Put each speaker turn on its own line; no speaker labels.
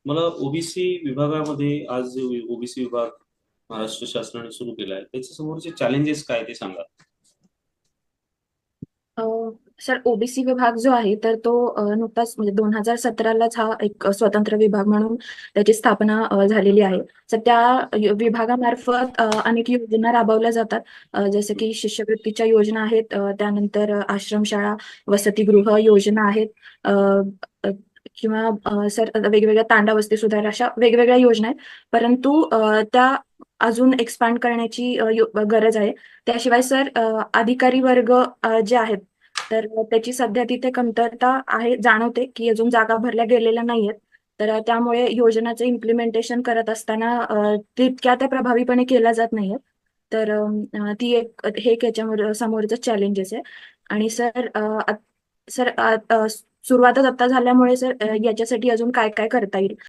मला ओबीसी विभागामध्ये आज जो ओबीसी विभाग महाराष्ट्र शासनाने सुरू केला आहे त्याच्या समोरचे चॅलेंजेस काय ते सांगा.
अ, सर, ओबीसी विभाग जो आहे तर तो नुकताच म्हणजे 2017लाच हा एक स्वतंत्र विभाग म्हणून त्याची स्थापना झालेली आहे. तर त्या विभागामार्फत अनेक योजना राबवल्या जातात. जसं की शिष्यवृत्तीच्या योजना आहेत, त्यानंतर आश्रमशाळा, वसतिगृह योजना आहेत, अ, अ, किंवा सर वेगवेगळ्या तांडा वस्ती सुधार अशा वेगवेगळ्या योजना आहेत. परंतु त्या अजून एक्सपांड करण्याची गरज आहे. त्याशिवाय सर, अधिकारी वर्ग जे आहेत तर त्याची सध्या तिथे कमतरता आहे, जाणवते की अजून जागा भरल्या गेलेल्या नाहीयेत. तर त्यामुळे योजनाचं इम्प्लिमेंटेशन करत असताना तितक्या त्या प्रभावीपणे केल्या जात नाहीयेत. तर ती एक याच्यावर समोरचं चॅलेंजेस आहे. आणि सर, सर, सुरुवातच आता झाल्यामुळे सर, याच्यासाठी अजून काय काय करता येईल